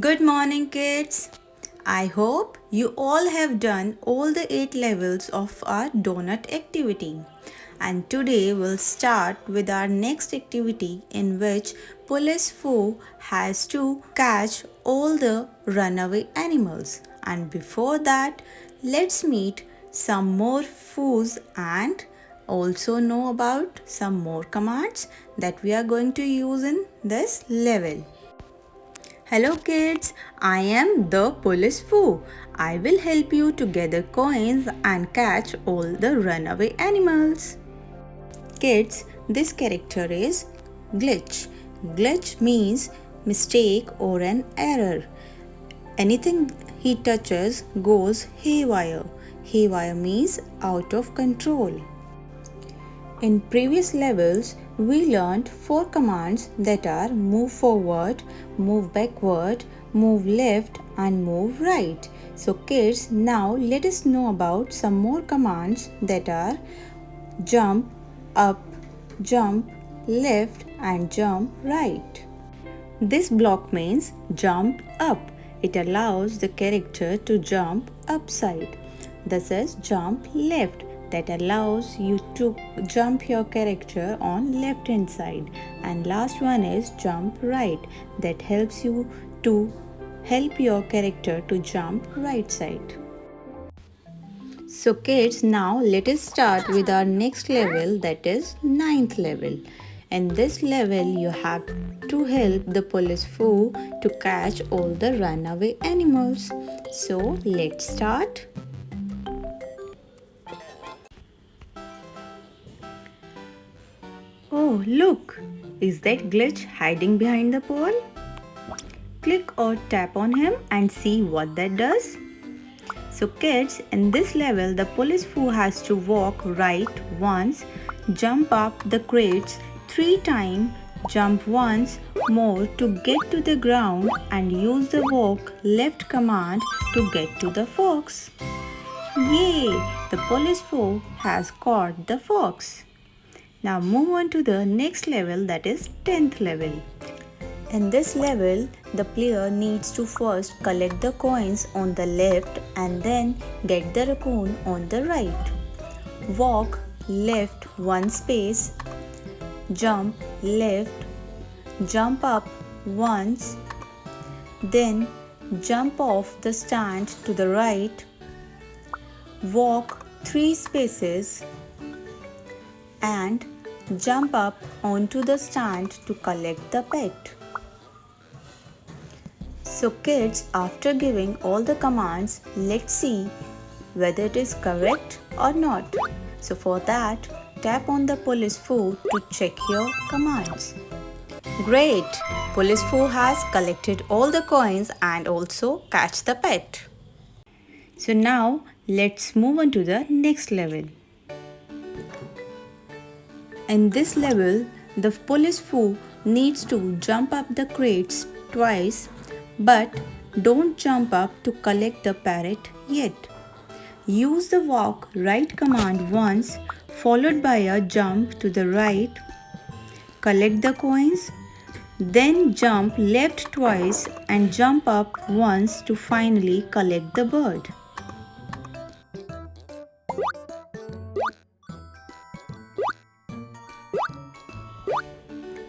Good morning, kids. I hope you all have done all the 8 levels of our donut activity. And today we'll start with our next activity in which Police Foo has to catch all the runaway animals. And before that, let's meet some more foos and also know about some more commands that we are going to use in this level. Hello kids, I am the police foo. I will help you to gather coins and catch all the runaway animals. Kids, this character is Glitch. Glitch means mistake or an error. Anything he touches goes haywire. Haywire means out of control. In previous levels, we learned 4 commands that are move forward, move backward, move left and move right. So kids, now let us know about some more commands that are jump up, jump left and jump right. This block means jump up. It allows the character to jump upside. This is jump left, that allows you to jump your character on left hand side. And last one is jump right, that helps you to help your character to jump right side. So kids, now let us start with our next level, that is 9th level. In this level you have to help the police foo to catch all the runaway animals. So let's start. Oh look, is that Glitch hiding behind the pole? Click or tap on him and see what that does. So kids, in this level, the police foo has to walk right once, jump up the crates 3 times, jump once more to get to the ground and use the walk left command to get to the fox. Yay! The police foo has caught the fox. Now move on to the next level, that is 10th level. In this level, the player needs to first collect the coins on the left and then get the raccoon on the right. Walk left 1 space, jump left, jump up once, then jump off the stand to the right, walk 3 spaces and jump up onto the stand to collect the pet. So kids, after giving all the commands, let's see whether it is correct or not. So for that, tap on the police foo to check your commands. Great! Police foo has collected all the coins and also catch the pet. So now let's move on to the next level. In this level, the police foo needs to jump up the crates twice, but don't jump up to collect the parrot yet. Use the walk right command once, followed by a jump to the right, collect the coins, then jump left twice and jump up once to finally collect the bird.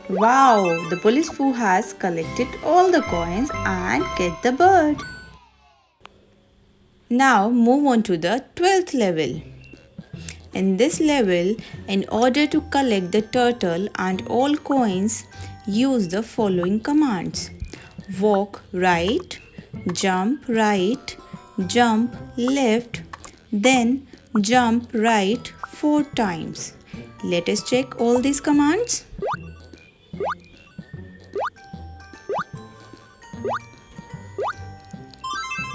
Wow, the police foo has collected all the coins and get the bird. Now move on to the 12th level. In this level, in order to collect the turtle and all coins, use the following commands. Walk right, jump left, then jump right 4 times. Let us check all these commands.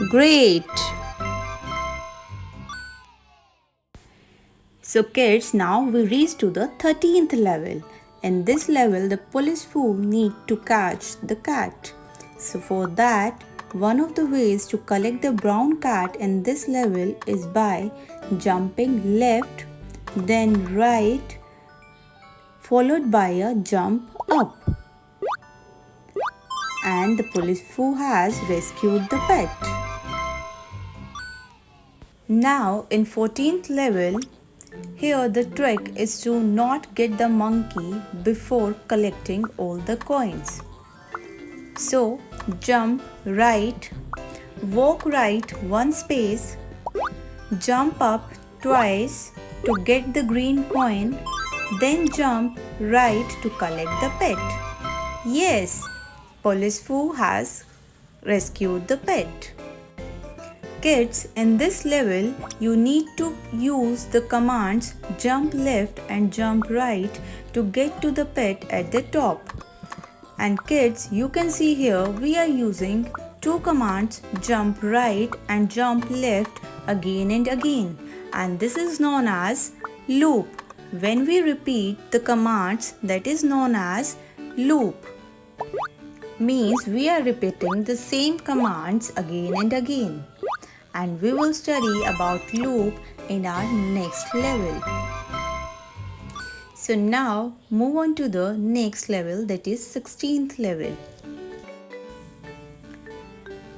Great! So kids, now we reach to the 13th level. In this level, the police foo need to catch the cat. So for that, one of the ways to collect the brown cat in this level is by jumping left, then right, followed by a jump up. and the police who has rescued the pet. Now in 14th level, here the trick is to not get the monkey before collecting all the coins. So jump right, walk right one space, jump up twice to get the green coin, then jump right to collect the pet. Yes, Police Fu has rescued the pet. Kids, in this level, you need to use the commands jump left and jump right to get to the pet at the top. And kids, you can see here we are using two commands jump right and jump left again and again. And this is known as loop. When we repeat the commands, that is known as loop. Means we are repeating the same commands again and again. And we will study about loop in our next level. So now move on to the next level, that is 16th level.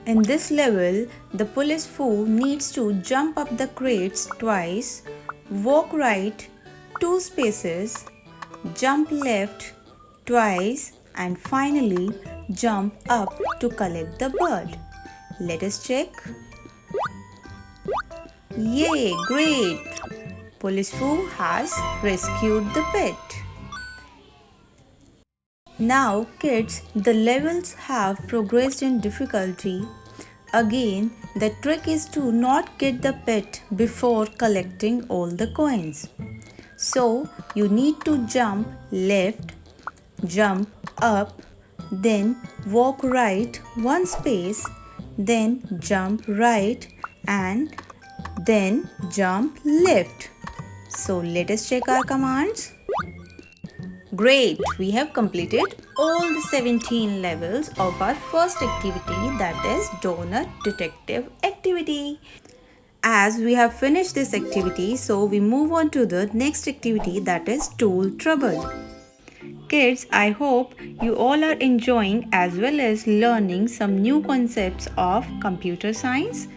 In this level, the police Fu needs to jump up the crates twice, walk right 2 spaces, jump left twice, and finally jump up to collect the bird. Let us check. Yay, great! Police Fu has rescued the pet. Now kids, the levels have progressed in difficulty. Again, the trick is to not get the pet before collecting all the coins. So you need to jump left, jump up, then walk right one space, then jump right and then jump left. So let us check our commands. Great! We have completed all the 17 levels of our first activity, that is Donut Detective activity. As we have finished this activity, so we move on to the next activity, that is Tool Trouble. Kids, I hope you all are enjoying as well as learning some new concepts of computer science.